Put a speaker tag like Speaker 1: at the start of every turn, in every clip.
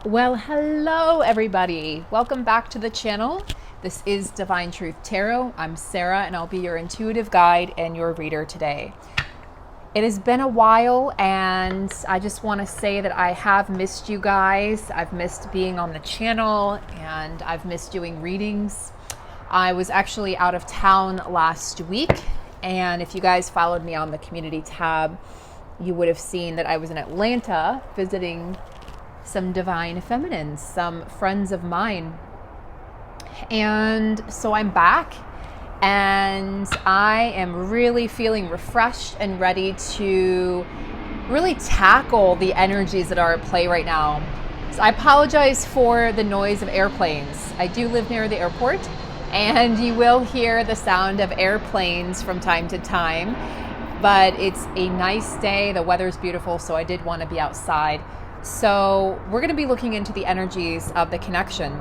Speaker 1: Well, hello everybody. Welcome back to the channel. This is Divine Truth Tarot. I'm Sarah and I'll be your intuitive guide and your reader today. It has been a while and I just want to say that I have missed you guys. I've missed being on the channel and I've missed doing readings. I was actually out of town last week, and if you guys followed me on the community tab, you would have seen that I was in Atlanta visiting some divine feminines, some friends of mine. And so I'm back and I am really feeling refreshed and ready to really tackle the energies that are at play right now. So I apologize for the noise of airplanes. I do live near the airport and you will hear the sound of airplanes from time to time, but it's a nice day. The weather's beautiful, so I did want to be outside. So we're going to be looking into the energies of the connection.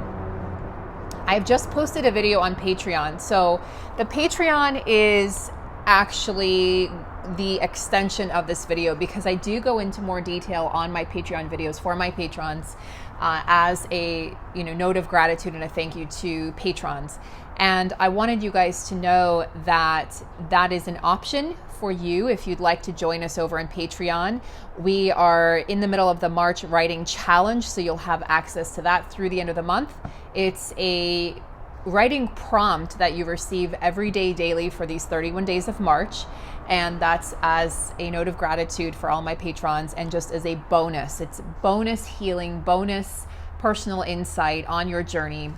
Speaker 1: I've just posted a video on Patreon. So the Patreon is actually the extension of this video because I do go into more detail on my Patreon videos for my patrons as a note of gratitude and a thank you to patrons. And I wanted you guys to know that that is an option for you if you'd like to join us over on Patreon. We are in the middle of the March writing challenge, so you'll have access to that through the end of the month. It's a writing prompt that you receive every day daily for these 31 days of March. And that's as a note of gratitude for all my patrons and just as a bonus. It's bonus healing, bonus personal insight on your journey.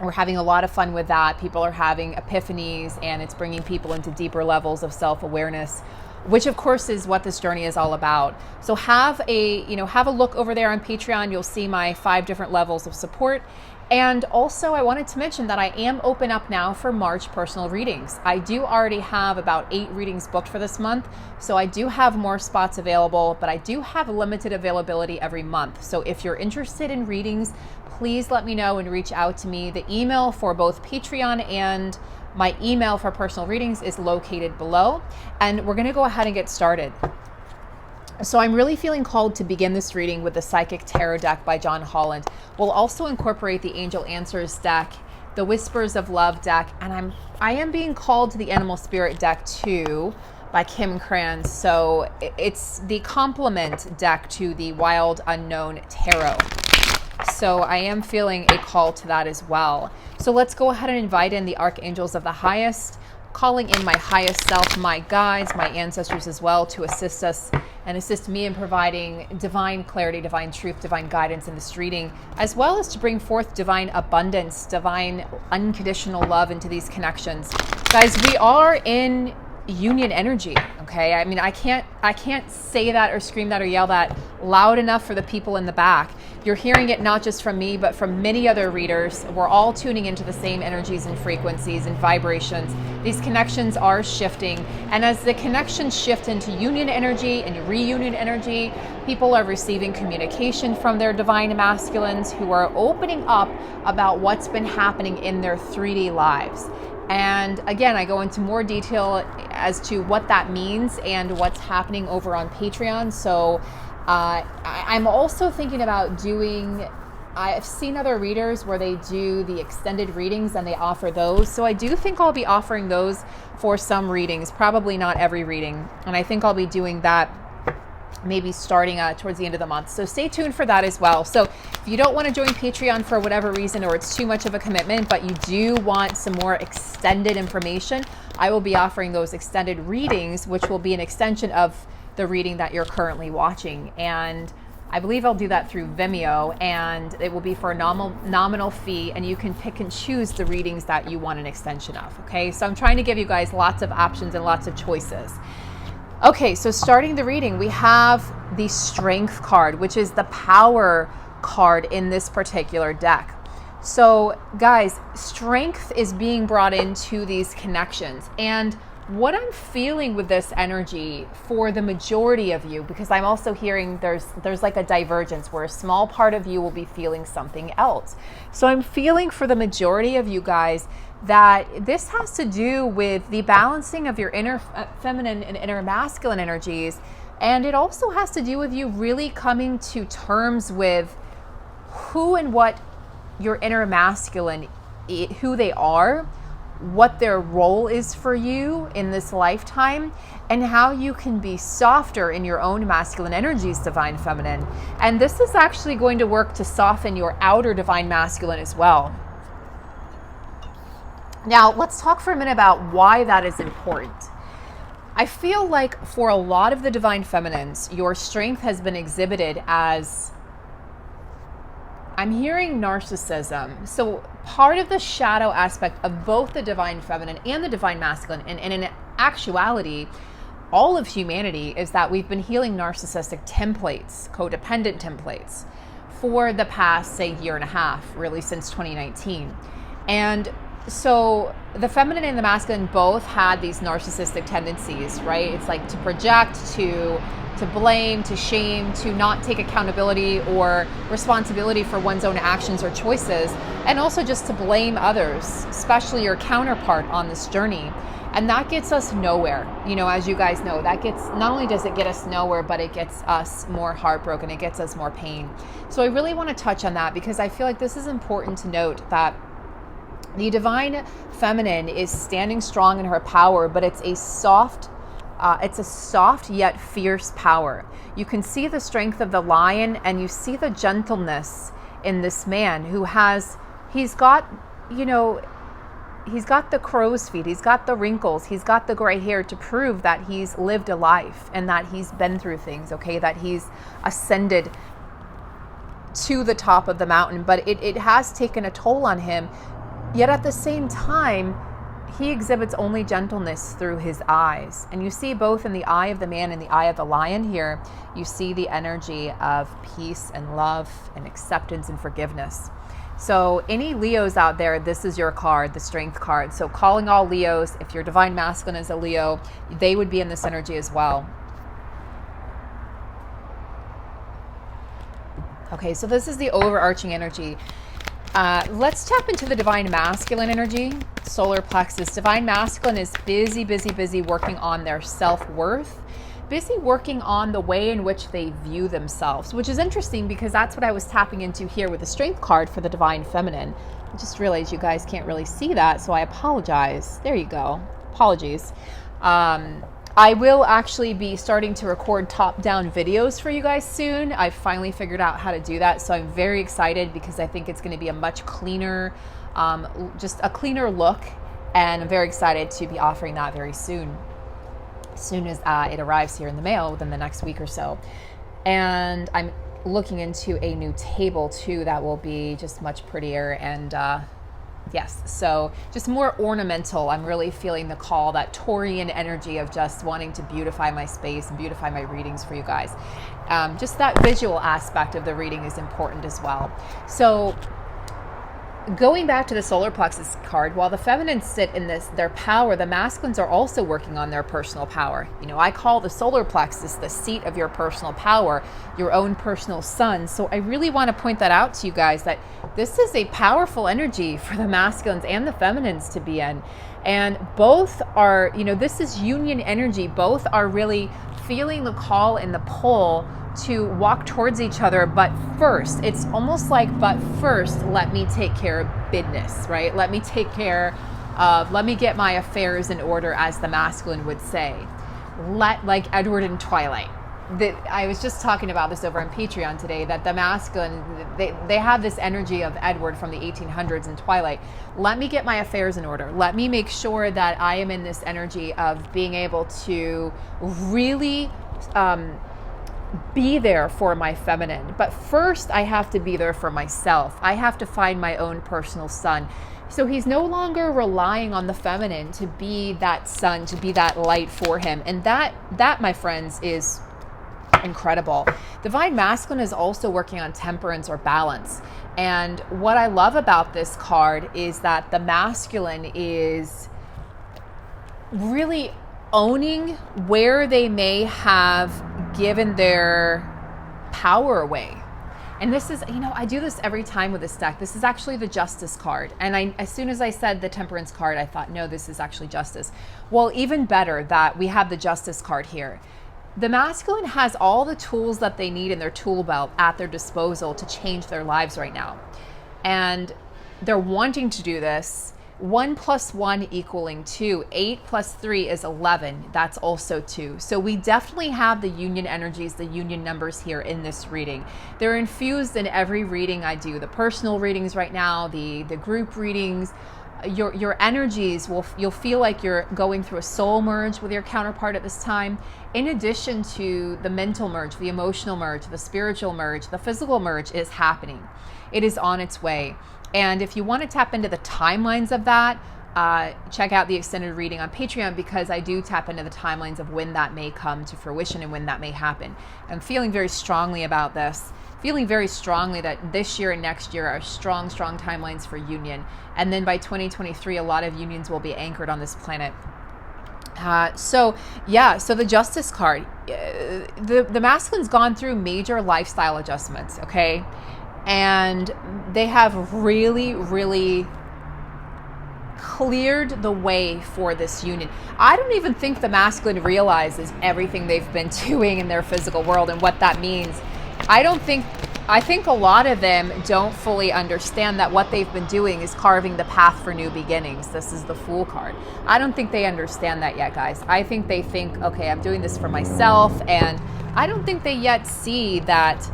Speaker 1: We're having a lot of fun with that. People are having epiphanies and it's bringing people into deeper levels of self-awareness, which of course is what this journey is all about. So have a look over there on Patreon. You'll see my 5 different levels of support. And also I wanted to mention that I am open up now for March personal readings. I do already have about 8 readings booked for this month. So I do have more spots available, but I do have limited availability every month. So if you're interested in readings, please let me know and reach out to me. The email for both Patreon and my email for personal readings is located below. And we're going to go ahead and get started. So I'm really feeling called to begin this reading with the Psychic Tarot deck by John Holland. We'll also incorporate the Angel Answers deck, the Whispers of Love deck, and I am being called to the Animal Spirit deck too by Kim Kranz. So it's the complement deck to the Wild Unknown Tarot. So I am feeling a call to that as well. So let's go ahead and invite in the Archangels of the Highest, calling in my highest self, my guides, my ancestors as well, to assist us and assist me in providing divine clarity, divine truth, divine guidance in this reading, as well as to bring forth divine abundance, divine unconditional love into these connections. Guys, we are in union energy, okay? I mean, I can't say that or scream that or yell that loud enough for the people in the back. You're hearing it not just from me, but from many other readers. We're all tuning into the same energies and frequencies and vibrations. These connections are shifting. And as the connections shift into union energy and reunion energy, people are receiving communication from their divine masculines who are opening up about what's been happening in their 3D lives. And again, I go into more detail as to what that means and what's happening over on Patreon. So I'm also thinking about I've seen other readers where they do the extended readings and they offer those. So I do think I'll be offering those for some readings, probably not every reading. And I think I'll be doing that maybe starting towards the end of the month. So stay tuned for that as well. So if you don't want to join Patreon for whatever reason, or it's too much of a commitment, but you do want some more extended information, I will be offering those extended readings, which will be an extension of the reading that you're currently watching. And I believe I'll do that through Vimeo, and it will be for a nominal fee, and you can pick and choose the readings that you want an extension of. Okay, so I'm trying to give you guys lots of options and lots of choices. Okay, so starting the reading, we have the Strength card, which is the power card in this particular deck. So guys, strength is being brought into these connections. And what I'm feeling with this energy for the majority of you, because I'm also hearing there's like a divergence where a small part of you will be feeling something else. So I'm feeling for the majority of you guys that this has to do with the balancing of your inner feminine and inner masculine energies. And it also has to do with you really coming to terms with who and what your inner masculine, who they are, what their role is for you in this lifetime, and how you can be softer in your own masculine energies, divine feminine. And this is actually going to work to soften your outer divine masculine as well. Now, let's talk for a minute about why that is important. I feel like for a lot of the divine feminines, your strength has been exhibited as, I'm hearing narcissism. So part of the shadow aspect of both the divine feminine and the divine masculine, and in actuality, all of humanity, is that we've been healing narcissistic templates, codependent templates, for the past, say, year and a half, really since 2019. And so the feminine and the masculine both had these narcissistic tendencies, right? It's like to project, to blame, to shame, to not take accountability or responsibility for one's own actions or choices, and also just to blame others, especially your counterpart on this journey. And that gets us nowhere. You know, as you guys know, that gets, not only does it get us nowhere, but it gets us more heartbroken, it gets us more pain. So I really want to touch on that because I feel like this is important to note, that the divine feminine is standing strong in her power, but it's a soft yet fierce power. You can see the strength of the lion, and you see the gentleness in this man who has, he's got the crow's feet, he's got the wrinkles, he's got the gray hair to prove that he's lived a life and that he's been through things, okay, that he's ascended to the top of the mountain, but it has taken a toll on him. Yet at the same time, he exhibits only gentleness through his eyes. And you see both in the eye of the man and the eye of the lion here, you see the energy of peace and love and acceptance and forgiveness. So any Leos out there, this is your card, the strength card. So calling all Leos, if your divine masculine is a Leo, they would be in this energy as well. Okay, so this is the overarching energy. Let's tap into the divine masculine energy, solar plexus. Divine masculine is busy working on their self-worth, busy working on the way in which they view themselves, which is interesting because that's what I was tapping into here with the strength card for the divine feminine. I just realized you guys can't really see that, so I apologize. There you go. Apologies. I will actually be starting to record top-down videos for you guys soon. I've finally figured out how to do that, so I'm very excited because I think it's going to be a much cleaner, just a cleaner look, and I'm very excited to be offering that very soon, as soon as it arrives here in the mail within the next week or so. And I'm looking into a new table too that will be just much prettier and yes, so just more ornamental. I'm really feeling the call, that Taurian energy of just wanting to beautify my space and beautify my readings for you guys. Just that visual aspect of the reading is important as well. So going back to the solar plexus card, while the feminines sit in their power, the masculines are also working on their personal power. You know, I call the solar plexus the seat of your personal power, your own personal sun. So I really want to point that out to you guys, that this is a powerful energy for the masculines and the feminines to be in. And both are, you know, this is union energy. Both are really feeling the call and the pull to walk towards each other, but first, it's almost like, but first, let me take care of business, right? Let me take care of, let me get my affairs in order, as the masculine would say. Like Edward in Twilight. I was just talking about this over on Patreon today, that the masculine, they have this energy of Edward from the 1800s in Twilight. Let me get my affairs in order. Let me make sure that I am in this energy of being able to really be there for my feminine. But first, I have to be there for myself. I have to find my own personal sun. So he's no longer relying on the feminine to be that sun, to be that light for him. And that, my friends, is incredible. Divine masculine is also working on temperance or balance. And what I love about this card is that the masculine is really owning where they may have given their power away. And this is, you know, I do this every time with this deck. This is actually the Justice card. And as soon as I said the Temperance card, I thought, no, this is actually Justice. Well, even better that we have the Justice card here. the masculine has all the tools that they need in their tool belt at their disposal to change their lives right now. And they're wanting to do this. 1 + 1 = 2. 8 + 3 is 11. That's also 2. So we definitely have the union energies, the union numbers here in this reading. They're infused in every reading I do. The personal readings right now, the group readings. Your energies you'll feel like you're going through a soul merge with your counterpart at this time, in addition to the mental merge, the emotional merge, the spiritual merge. The physical merge is happening. It is on its way. And if you want to tap into the timelines of that, check out the extended reading on Patreon, because I do tap into the timelines of when that may come to fruition and when that may happen. I'm feeling very strongly about this, feeling very strongly that this year and next year are strong timelines for union. And then by 2023, a lot of unions will be anchored on this planet. So the Justice card, the masculine's gone through major lifestyle adjustments, okay? And they have really, really cleared the way for this union. I don't even think the masculine realizes everything they've been doing in their physical world and what that means. I think a lot of them don't fully understand that what they've been doing is carving the path for new beginnings. This is the Fool card. I don't think they understand that yet, guys. I think they think, okay, I'm doing this for myself. And I don't think they yet see that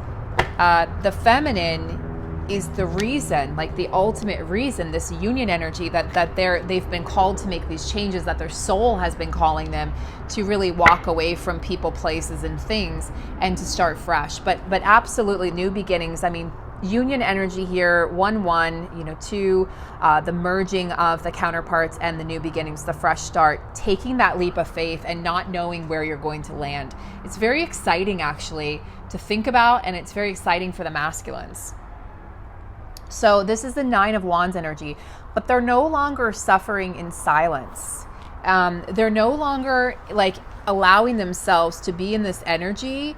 Speaker 1: the feminine is the reason, like the ultimate reason, this union energy that they've been called to make these changes, that their soul has been calling them to really walk away from people, places, and things, and to start fresh. But absolutely new beginnings. I mean, union energy here, 1-1, 2, the merging of the counterparts and the new beginnings, the fresh start, taking that leap of faith and not knowing where you're going to land. It's very exciting, actually, to think about, and it's very exciting for the masculines. So this is the 9 of Wands energy, but they're no longer suffering in silence. They're no longer like allowing themselves to be in this energy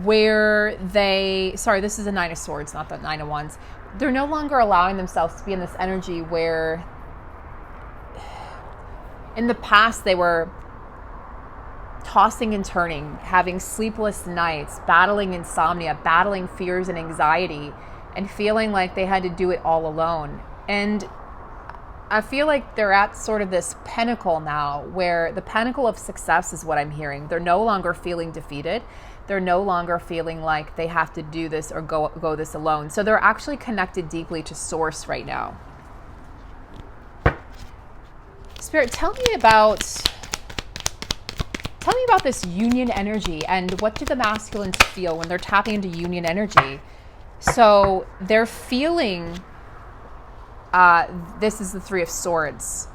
Speaker 1: where this is the 9 of Swords, not the 9 of Wands. They're no longer allowing themselves to be in this energy where in the past they were tossing and turning, having sleepless nights, battling insomnia, battling fears and anxiety, and feeling like they had to do it all alone. And I feel like they're at sort of this pinnacle now, where the pinnacle of success is what I'm hearing. They're no longer feeling defeated. They're no longer feeling like they have to do this or go this alone. So they're actually connected deeply to Source right now. Spirit, tell me about this union energy, and what do the masculines feel when they're tapping into union energy? So they're feeling, this is the 3 of Swords.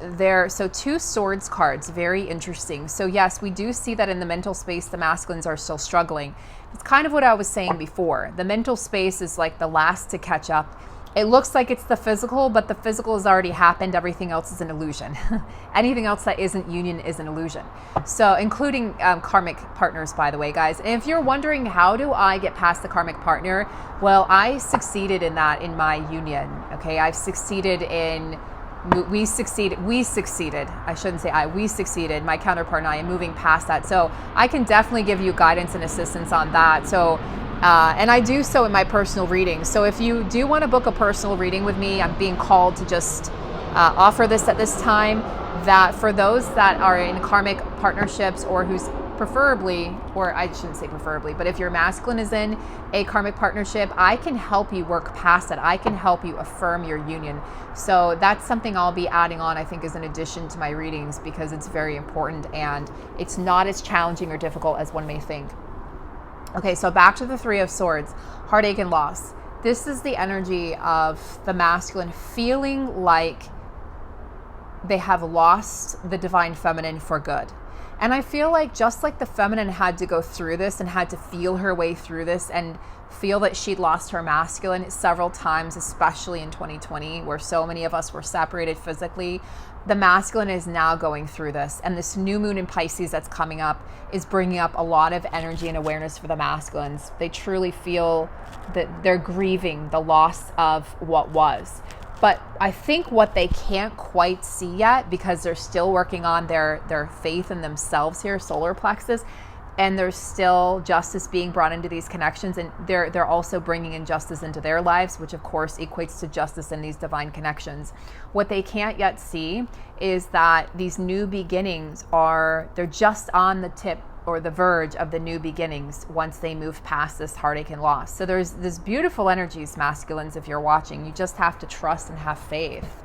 Speaker 1: So 2 Swords cards, very interesting. So yes, we do see that in the mental space, the masculines are still struggling. It's kind of what I was saying before. The mental space is like the last to catch up. It looks like it's the physical, but the physical has already happened. Everything else is an illusion. Anything else that isn't union is an illusion. So including karmic partners, by the way, guys. And if you're wondering, how do I get past the karmic partner? Well, I succeeded in that in my union. Okay, I've succeeded in, we succeeded. I shouldn't say we succeeded. My counterpart and I am moving past that. So I can definitely give you guidance and assistance on that. So and I do so in my personal readings. So if you do want to book a personal reading with me, I'm being called to just offer this at this time, that for those that are in karmic partnerships, or who's preferably, or I shouldn't say preferably, but if your masculine is in a karmic partnership, I can help you work past it. I can help you affirm your union. So that's something I'll be adding on, I think, as an addition to my readings, because it's very important and it's not as challenging or difficult as one may think. Okay, so back to the 3 of Swords, heartache and loss. This is the energy of the masculine feeling like they have lost the divine feminine for good. And I feel like just like the feminine had to go through this and had to feel her way through this and feel that she'd lost her masculine several times, especially in 2020, where so many of us were separated physically, the masculine is now going through this. And this new moon in Pisces that's coming up is bringing up a lot of energy and awareness for the masculines. They truly feel that they're grieving the loss of what was. But I think what they can't quite see yet, because they're still working on their faith in themselves here, solar plexus, and there's still justice being brought into these connections, and they're also bringing injustice into their lives, which of course equates to justice in these divine connections. What they can't yet see is that these new beginnings they're just on the tip or the verge of the new beginnings once they move past this heartache and loss. So there's this beautiful energies, masculines, if you're watching. You just have to trust and have faith.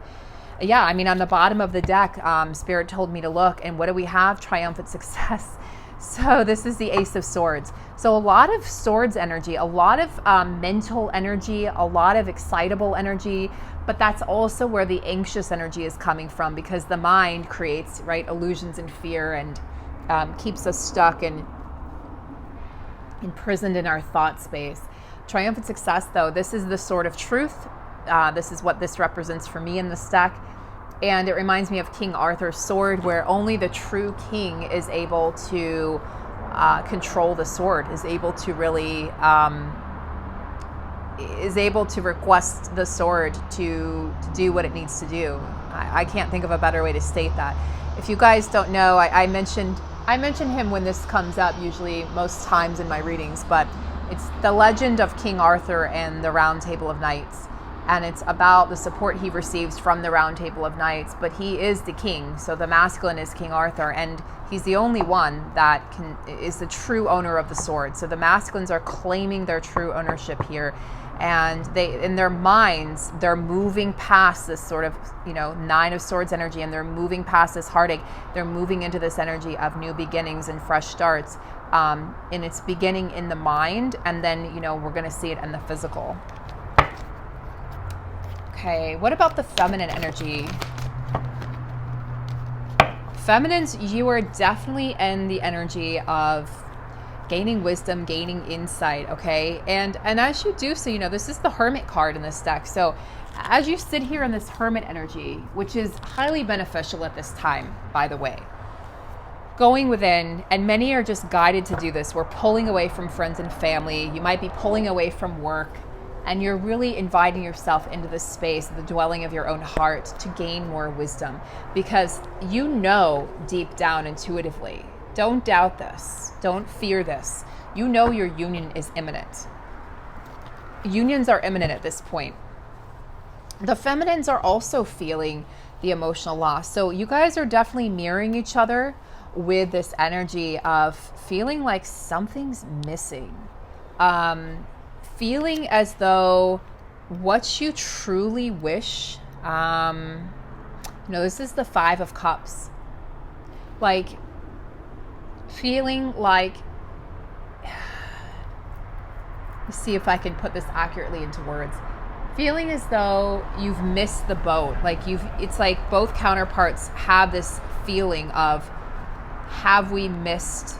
Speaker 1: Yeah, I mean, on the bottom of the deck, Spirit told me to look, and what do we have? Triumphant success. So this is the Ace of Swords. So a lot of swords energy, a lot of mental energy, a lot of excitable energy, but that's also where the anxious energy is coming from, because the mind creates, right, illusions and fear, and keeps us stuck and imprisoned in our thought space. Triumphant success, though, this is the sword of truth. This is what this represents for me in this deck. And it reminds me of King Arthur's sword, where only the true king is able to control the sword, is able to really, is able to request the sword to do what it needs to do. I can't think of a better way to state that. If you guys don't know, I mentioned him when this comes up, usually most times in my readings, but it's the legend of King Arthur and the Round Table of Knights. And it's about the support he receives from the Round Table of Knights, but he is the king. So the masculine is King Arthur, and he's the only one that is the true owner of the sword. So the masculines are claiming their true ownership here, and they, in their minds, they're moving past this sort of, Nine of Swords energy, and they're moving past this heartache. They're moving into this energy of new beginnings and fresh starts. And it's beginning in the mind, and then, we're going to see it in the physical. Okay, what about the feminine energy? Feminines, you are definitely in the energy of gaining wisdom, gaining insight, okay? And as you do so, this is the Hermit card in this deck. So as you sit here in this Hermit energy, which is highly beneficial at this time, by the way, going within, and many are just guided to do this. We're pulling away from friends and family. You might be pulling away from work, and you're really inviting yourself into this space, the dwelling of your own heart, to gain more wisdom, because deep down intuitively, don't doubt this, don't fear this. Your union is imminent. Unions are imminent at this point. The feminines are also feeling the emotional loss. So you guys are definitely mirroring each other with this energy of feeling like something's missing. Feeling as though what you truly wish, this is the Five of Cups. Like, feeling like, let's see if I can put this accurately into words. Feeling as though you've missed the boat. Like it's like both counterparts have this feeling of, have we missed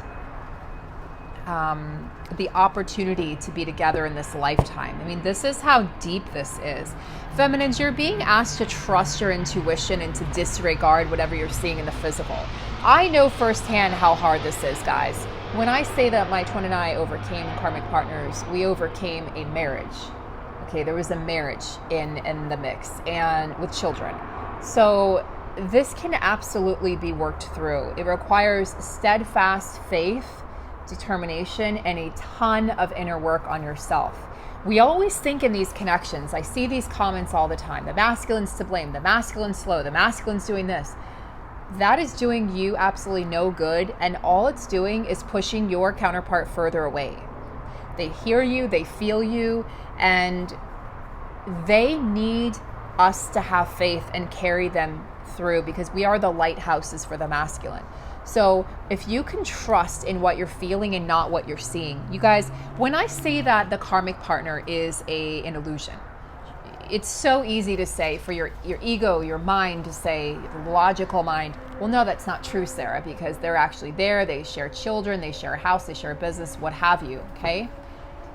Speaker 1: the opportunity to be together in this lifetime? I mean, this is how deep this is. Feminines, you're being asked to trust your intuition and to disregard whatever you're seeing in the physical. I know firsthand how hard this is, guys. When I say that my twin and I overcame karmic partners, we overcame a marriage. Okay, there was a marriage in the mix, and with children. So this can absolutely be worked through. It requires steadfast faith, determination, and a ton of inner work on yourself. We always think in these connections, I see these comments all the time, the masculine's to blame, the masculine's slow, the masculine's doing this. That is doing you absolutely no good, and all it's doing is pushing your counterpart further away. They hear you, they feel you, and they need us to have faith and carry them through, because we are the lighthouses for the masculine. So if you can trust in what you're feeling and not what you're seeing. You guys, when I say that the karmic partner is an illusion, it's so easy to say for your ego, your mind to say, the logical mind, well, no, that's not true, Sarah, because they're actually there. They share children, they share a house, they share a business, what have you, okay?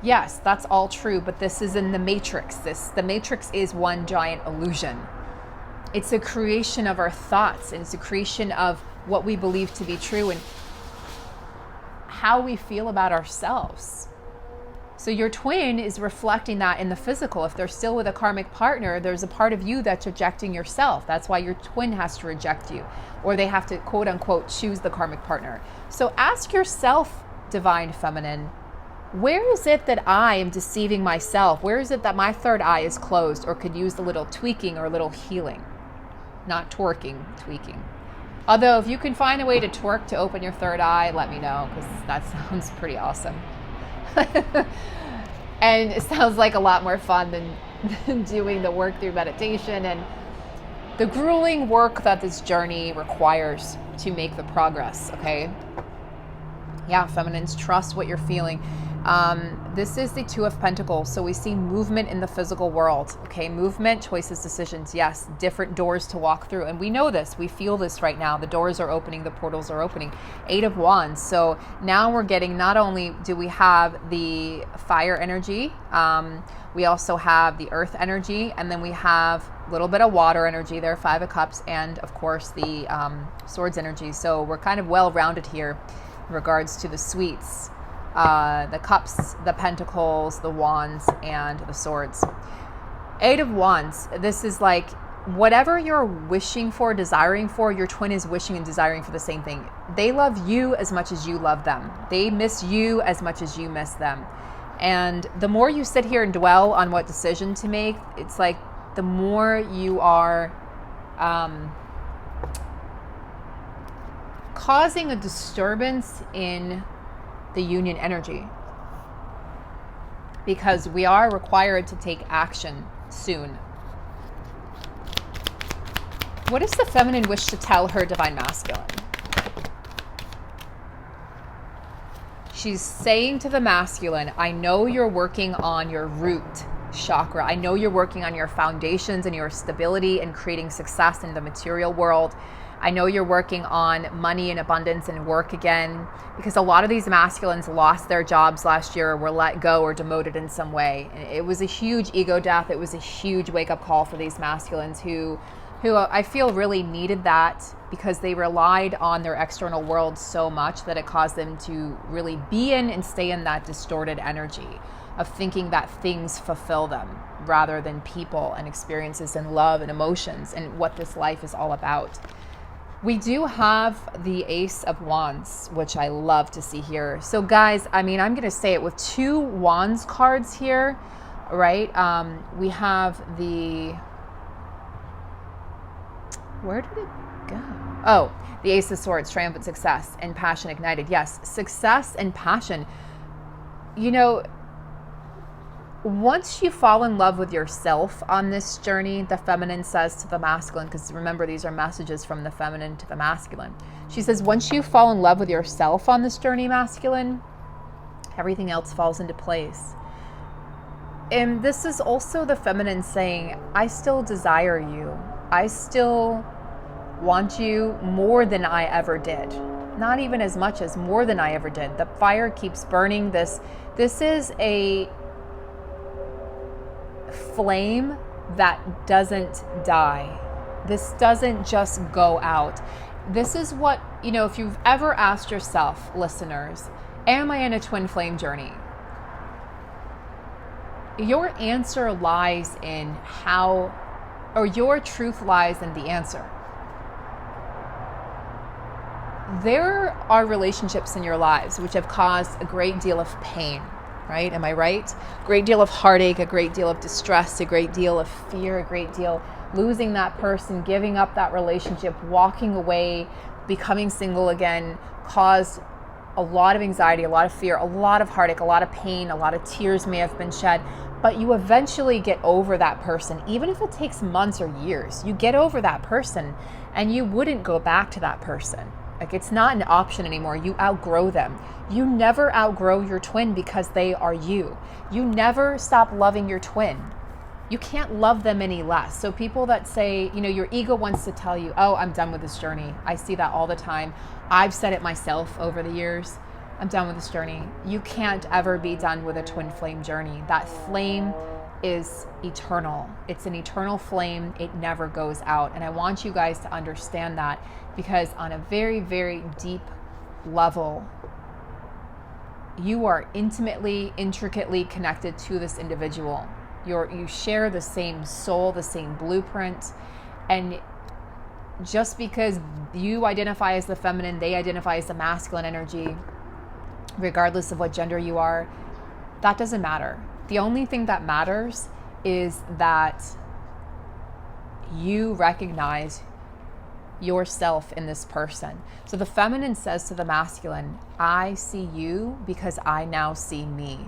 Speaker 1: Yes, that's all true, but this is in the matrix. The matrix is one giant illusion. It's a creation of our thoughts, and it's a creation of what we believe to be true and how we feel about ourselves. So your twin is reflecting that in the physical. If they're still with a karmic partner, there's a part of you that's rejecting yourself. That's why your twin has to reject you, or they have to, quote unquote, choose the karmic partner. So ask yourself divine feminine, where is it that I am deceiving myself? Where is it that my third eye is closed or could use a little tweaking or a little healing? Not twerking, tweaking. Although if you can find a way to twerk to open your third eye, let me know, because that sounds pretty awesome. And it sounds like a lot more fun than doing the work through meditation and the grueling work that this journey requires to make the progress, okay? Yeah, feminines, trust what you're feeling. This is the Two of Pentacles, so we see movement in the physical world, okay? Movement, choices, decisions, yes, different doors to walk through. And we know this, we feel this right now. The doors are opening, the portals are opening. 8 of Wands, so now we're getting, not only do we have the fire energy, we also have the earth energy, and then we have a little bit of water energy there, 5 of Cups, and of course the swords energy. So we're kind of well-rounded here in regards to the sweets. The cups, the pentacles, the wands, and the swords. 8 of Wands. This is like whatever you're wishing for, desiring for, your twin is wishing and desiring for the same thing. They love you as much as you love them. They miss you as much as you miss them. And the more you sit here and dwell on what decision to make, it's like the more you are causing a disturbance in the union energy, because we are required to take action soon. What does the feminine wish to tell her divine masculine? She's saying to the masculine, I know you're working on your root chakra. I know you're working on your foundations and your stability and creating success in the material world. I know you're working on money and abundance and work again, because a lot of these masculines lost their jobs last year or were let go or demoted in some way. It was a huge ego death. It was a huge wake-up call for these masculines who I feel really needed that, because they relied on their external world so much that it caused them to really be in and stay in that distorted energy of thinking that things fulfill them rather than people and experiences and love and emotions and what this life is all about. We do have the Ace of Wands, which I love to see here. So guys, I mean, I'm going to say it with 2 Wands cards here, right? We have the, where did it go? Oh, the Ace of Swords, triumphant success and passion ignited. Yes, success and passion. You know, once you fall in love with yourself on this journey, the feminine says to the masculine, because remember, these are messages from the feminine to the masculine. She says, once you fall in love with yourself on this journey, masculine, everything else falls into place. And this is also the feminine saying, I still desire you. I still want you more than I ever did. Not even as much as more than I ever did. The fire keeps burning. This is a flame that doesn't die. This doesn't just go out. This is what, you know, if you've ever asked yourself, listeners, am I in a twin flame journey? Your answer lies in how, or your truth lies in the answer. There are relationships in your lives which have caused a great deal of pain. Right? Am I right? Great deal of heartache, a great deal of distress, a great deal of fear, a great deal losing that person, giving up that relationship, walking away, becoming single again, caused a lot of anxiety, a lot of fear, a lot of heartache, a lot of pain, a lot of tears may have been shed, but you eventually get over that person. Even if it takes months or years, you get over that person and you wouldn't go back to that person. Like, it's not an option anymore. You outgrow them. You never outgrow your twin because they are you. You never stop loving your twin. You can't love them any less. So people that say, you know, your ego wants to tell you, oh, I'm done with this journey. I see that all the time. I've said it myself over the years. I'm done with this journey. You can't ever be done with a twin flame journey. That flame is eternal. It's an eternal flame. It never goes out. And I want you guys to understand that, because on a very, very deep level, you are intimately, intricately connected to this individual. You share the same soul, the same blueprint. And just because you identify as the feminine, they identify as the masculine energy, regardless of what gender you are, that doesn't matter. The only thing that matters is that you recognize yourself in this person. So the feminine says to the masculine, I see you because I now see me.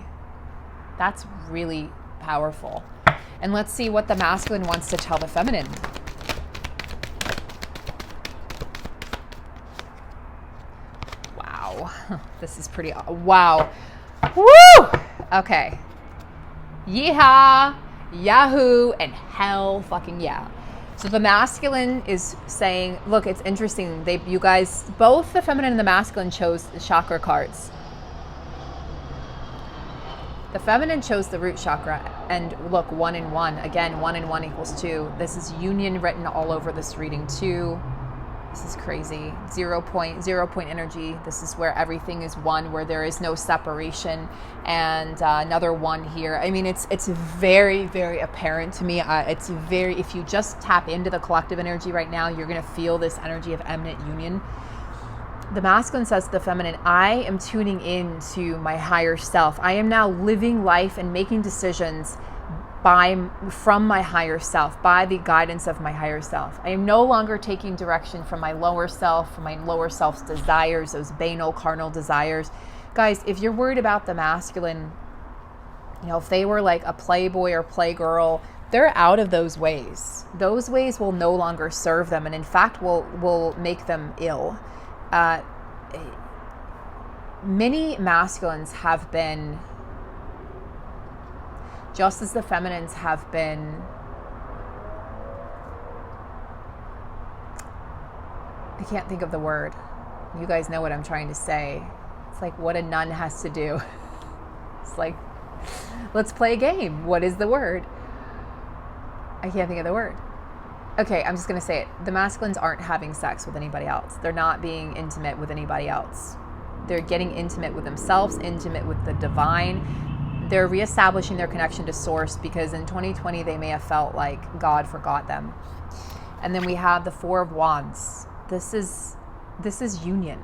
Speaker 1: That's really powerful. And let's see what the masculine wants to tell the feminine. Wow. This is pretty, wow. Woo! Okay. Yeehaw, Yahoo, and hell fucking yeah. So the masculine is saying, look, it's interesting. You guys, both the feminine and the masculine chose the chakra cards. The feminine chose the root chakra, and look, 1 and 1. Again, 1 and 1 equals 2. This is union written all over this reading too. This is crazy. 0 point energy. This is where everything is one, where there is no separation. And another 1 here. I mean, it's very, very apparent to me. If you just tap into the collective energy right now, you're going to feel this energy of eminent union. The masculine says to the feminine, I am tuning in to my higher self. I am now living life and making decisions from my higher self, by the guidance of my higher self. I am no longer taking direction from my lower self, from my lower self's desires, those banal carnal desires. Guys, if you're worried about the masculine, if they were like a playboy or playgirl, they're out of those ways. Those ways will no longer serve them, and in fact will make them ill. Many masculines have been, just as the feminines have been, I can't think of the word. You guys know what I'm trying to say. It's like what a nun has to do. It's like, let's play a game. What is the word? I can't think of the word. Okay, I'm just going to say it. The masculines aren't having sex with anybody else. They're not being intimate with anybody else. They're getting intimate with themselves, intimate with the divine. They're reestablishing their connection to source, because in 2020 they may have felt like God forgot them. And then we have the 4 of Wands. This is union.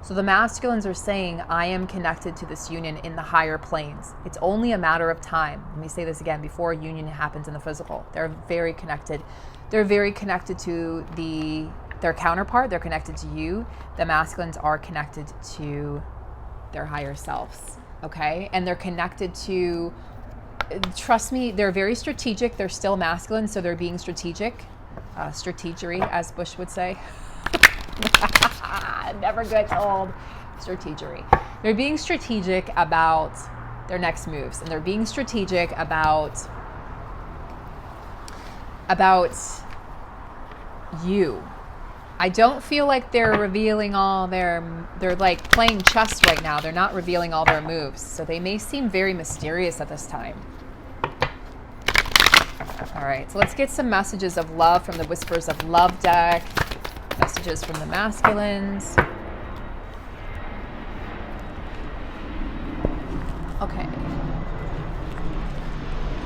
Speaker 1: So the masculines are saying, I am connected to this union in the higher planes. It's only a matter of time. Let me say this again, before union happens in the physical. They're very connected. They're very connected to their counterpart. They're connected to you. The masculines are connected to their higher selves. Okay? And they're connected to, trust me, they're very strategic. They're still masculine, so they're being strategic. Strategery, as Bush would say. Never gets old. Strategery. They're being strategic about their next moves, and they're being strategic about you. I don't feel like they're revealing all they're like playing chess right now. They're not revealing all their moves. So they may seem very mysterious at this time. All right, so let's get some messages of love from the Whispers of Love deck. Messages from the masculines. Okay.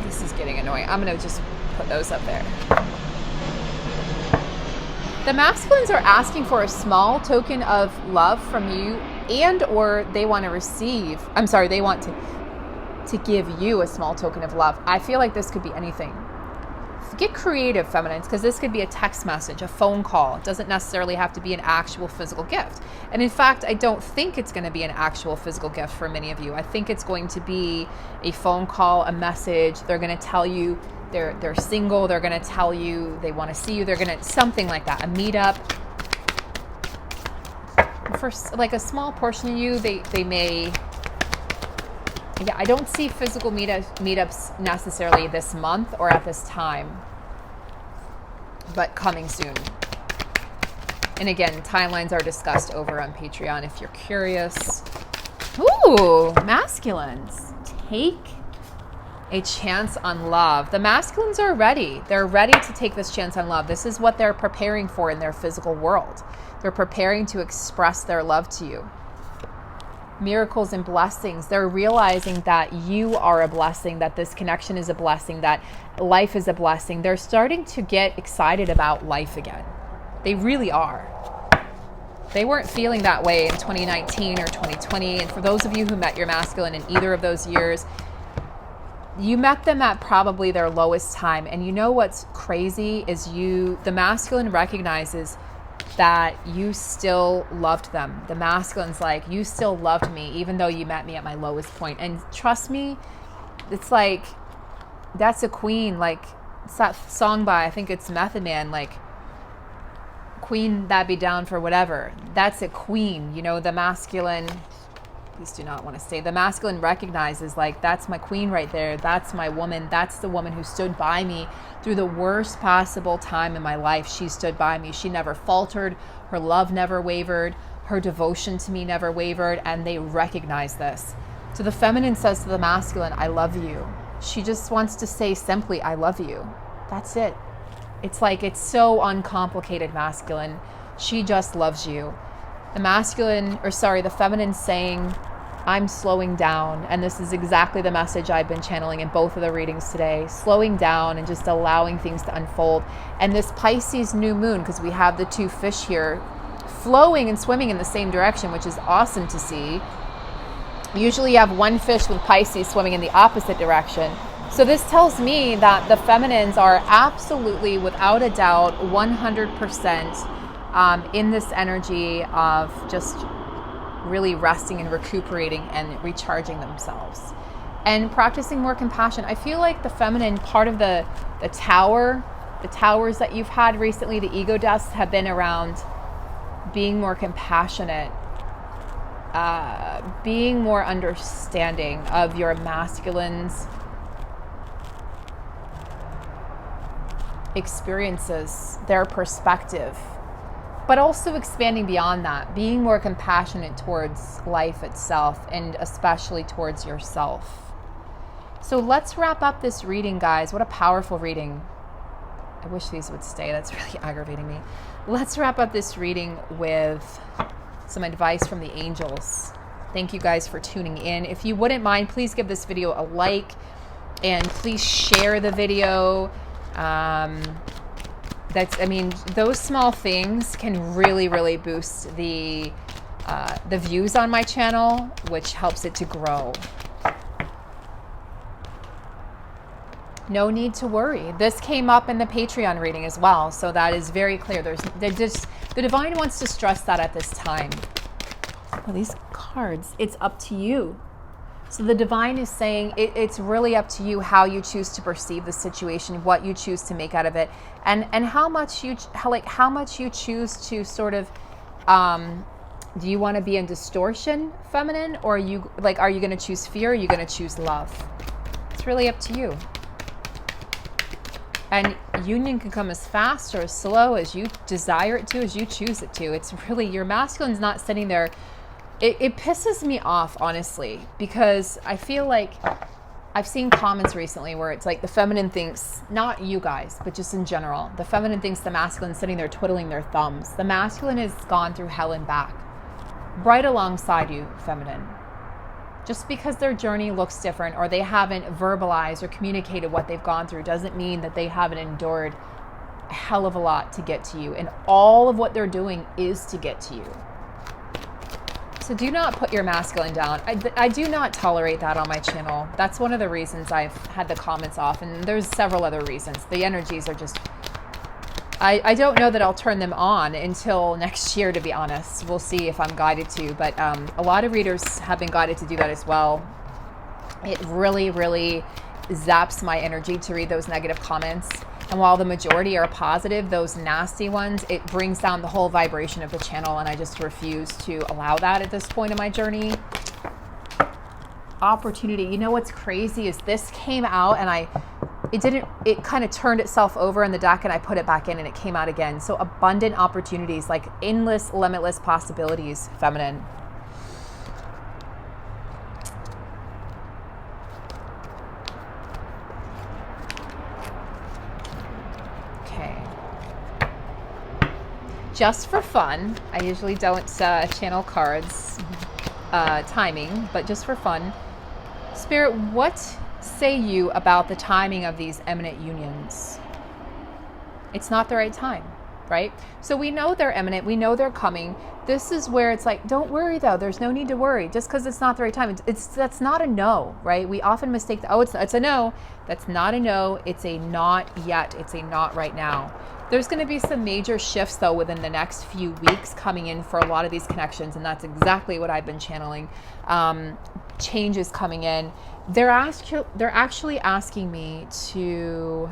Speaker 1: This is getting annoying. I'm going to just put those up there. The masculines are asking for a small token of love from you, and or they want to receive, they want to give you a small token of love. I feel like this could be anything. Get creative, feminines, because this could be a text message, a phone call. It doesn't necessarily have to be an actual physical gift. And in fact, I don't think it's going to be an actual physical gift for many of you. I think it's going to be a phone call, a message. They're going to tell you they're single. They're going to tell you they want to see you. They're going to, something like that, a meetup. For like a small portion of you, they may... Yeah, I don't see physical meetups necessarily this month or at this time, but coming soon. And again, timelines are discussed over on Patreon if you're curious. Ooh, masculines. Take a chance on love. The masculines are ready. They're ready to take this chance on love. This is what they're preparing for in their physical world. They're preparing to express their love to you. Miracles and blessings. They're realizing that you are a blessing, that this connection is a blessing, that life is a blessing. They're starting to get excited about life again. They really are. They weren't feeling that way in 2019 or 2020. And for those of you who met your masculine in either of those years, you met them at probably their lowest time. And you know what's crazy is the masculine recognizes that you still loved them. The masculine's like, you still loved me, even though you met me at my lowest point. And trust me, it's like, that's a queen. Like, it's that song by, I think it's Method Man, like, queen that be down for whatever. That's a queen. You know, the masculine, please do not want to say, the masculine recognizes, like, that's my queen right there. That's my woman. That's the woman who stood by me through the worst possible time in my life. She stood by me. She never faltered. Her love never wavered. Her devotion to me never wavered. And they recognize this. So the feminine says to the masculine, I love you. She just wants to say simply, I love you. That's it. It's like, it's so uncomplicated, masculine. She just loves you. The feminine saying, I'm slowing down. And this is exactly the message I've been channeling in both of the readings today. Slowing down and just allowing things to unfold. And this Pisces new moon, because we have the two fish here flowing and swimming in the same direction, which is awesome to see. Usually you have one fish with Pisces swimming in the opposite direction. So this tells me that the feminines are absolutely, without a doubt, 100% in this energy of just really resting and recuperating and recharging themselves and practicing more compassion. I feel like the feminine part of the towers that you've had recently, the ego deaths, have been around being more compassionate, being more understanding of your masculine's experiences, their perspective, but also expanding beyond that, being more compassionate towards life itself and especially towards yourself. So let's wrap up this reading, guys. What a powerful reading. I wish these would stay. That's really aggravating me. Let's wrap up this reading with some advice from the angels. Thank you guys for tuning in. If you wouldn't mind, please give this video a like and please share the video. Those small things can really, really boost the views on my channel, which helps it to grow. No need to worry. This came up in the Patreon reading as well, so that is very clear. The divine wants to stress that at this time. Oh, these cards, it's up to you. So the divine is saying it's really up to you how you choose to perceive the situation, what you choose to make out of it, and how much you choose to sort of do you want to be in distortion, feminine, or are you going to choose fear, or are you going to choose love? It's really up to you. And union can come as fast or as slow as you desire it to, as you choose it to. It's really, your masculine's not sitting there. It pisses me off, honestly, because I feel like I've seen comments recently where it's like the feminine thinks, not you guys, but just in general, the feminine thinks the masculine sitting there twiddling their thumbs. The masculine has gone through hell and back, right alongside you, feminine. Just because their journey looks different or they haven't verbalized or communicated what they've gone through doesn't mean that they haven't endured a hell of a lot to get to you. And all of what they're doing is to get to you. So do not put your masculine down. I do not tolerate that on my channel. That's one of the reasons I've had the comments off, and there's several other reasons. The energies are just, I don't know that I'll turn them on until next year, to be honest. We'll see if I'm guided to, but a lot of readers have been guided to do that as well. It really, really zaps my energy to read those negative comments. And while the majority are positive, those nasty ones, it brings down the whole vibration of the channel, and I just refuse to allow that at this point in my journey. Opportunity. You know what's crazy is this came out and it kind of turned itself over in the deck, and I put it back in and it came out again. So abundant opportunities, like endless, limitless possibilities, feminine. Just for fun, I usually don't channel cards timing, but just for fun. Spirit, what say you about the timing of these eminent unions? It's not the right time. right? So we know they're imminent. We know they're coming. This is where it's like, don't worry though. There's no need to worry just because it's not the right time. That's not a no, right? We often mistake that, oh, it's a no. That's not a no. It's a not yet. It's a not right now. There's going to be some major shifts though within the next few weeks coming in for a lot of these connections. And that's exactly what I've been channeling. Changes coming in. They're actually asking me to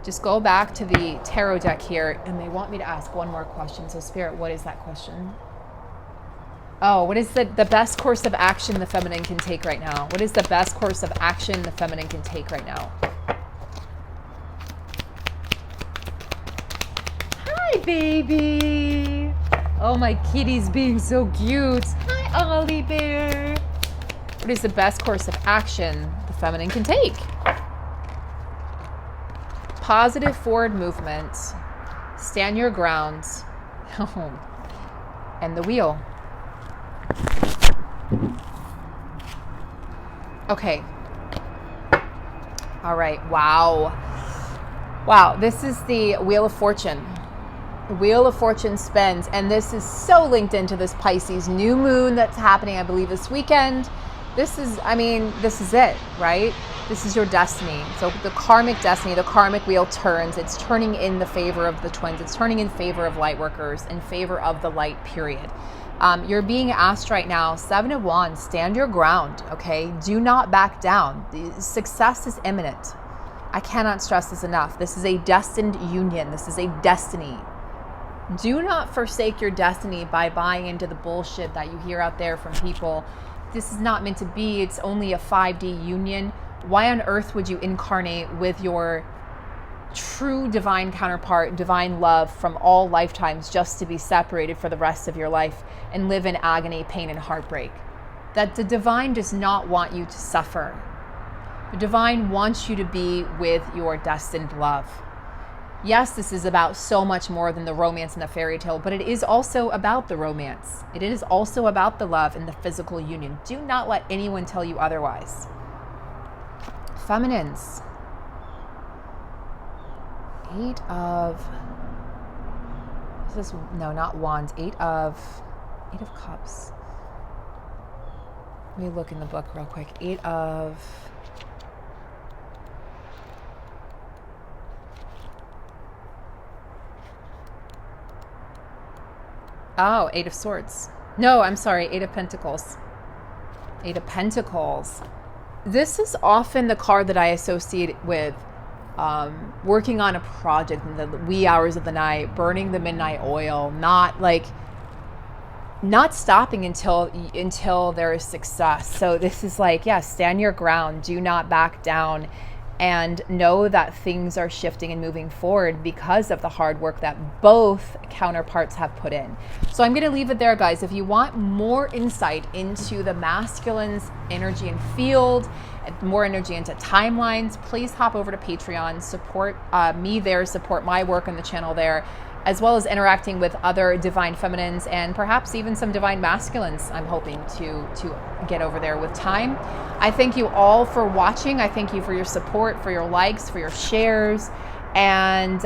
Speaker 1: just go back to the tarot deck here, and they want me to ask one more question. So Spirit, what is that question? Oh, what is the best course of action the feminine can take right now? What is the best course of action the feminine can take right now? Hi, baby. Oh, my kitty's being so cute. Hi, Ollie Bear. What is the best course of action the feminine can take? Positive forward movement, stand your ground, and the wheel. Okay. All right. Wow. Wow. This is the Wheel of Fortune. The Wheel of Fortune spins, and this is so linked into this Pisces new moon that's happening, I believe, this weekend. This is it, right? This is your destiny. So the karmic destiny, the karmic wheel turns. It's turning in the favor of the twins. It's turning in favor of light workers, in favor of the light, period. You're being asked right now, 7 of Wands, stand your ground, okay? Do not back down. Success is imminent. I cannot stress this enough. This is a destined union. This is a destiny. Do not forsake your destiny by buying into the bullshit that you hear out there from people. This is not meant to be. It's only a 5D union. Why on earth would you incarnate with your true divine counterpart, divine love from all lifetimes, just to be separated for the rest of your life and live in agony, pain, and heartbreak? That the divine does not want you to suffer. The divine wants you to be with your destined love. Yes, this is about so much more than the romance and the fairy tale, but it is also about the romance. It is also about the love and the physical union. Do not let anyone tell you otherwise. Feminines. 8 of, not Wands, 8 of Cups. Let me look in the book real quick. 8 of, oh, 8 of Swords. No, I'm sorry, 8 of Pentacles. 8 of Pentacles. This is often the card that I associate with working on a project in the wee hours of the night, burning the midnight oil, not stopping until there is success. So this is like, yeah, stand your ground, do not back down, and know that things are shifting and moving forward because of the hard work that both counterparts have put in. So I'm going to leave it there, guys. If you want more insight into the masculine's energy and field, and more energy into timelines, please hop over to Patreon, support me there, support my work on the channel there, as well as interacting with other divine feminines and perhaps even some divine masculines I'm hoping to get over there with time. I thank you all for watching. I thank you for your support, for your likes, for your shares. And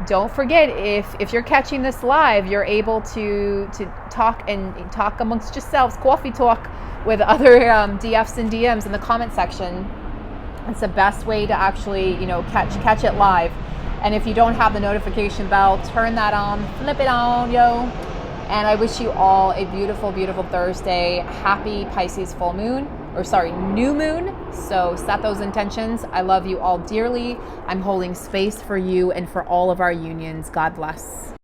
Speaker 1: don't forget, if you're catching this live, you're able to talk amongst yourselves, coffee talk with other DFs and DMs in the comment section. It's the best way to actually, catch it live. And if you don't have the notification bell, turn that on, flip it on, yo. And I wish you all a beautiful, beautiful Thursday. Happy Pisces new moon. So set those intentions. I love you all dearly. I'm holding space for you and for all of our unions. God bless.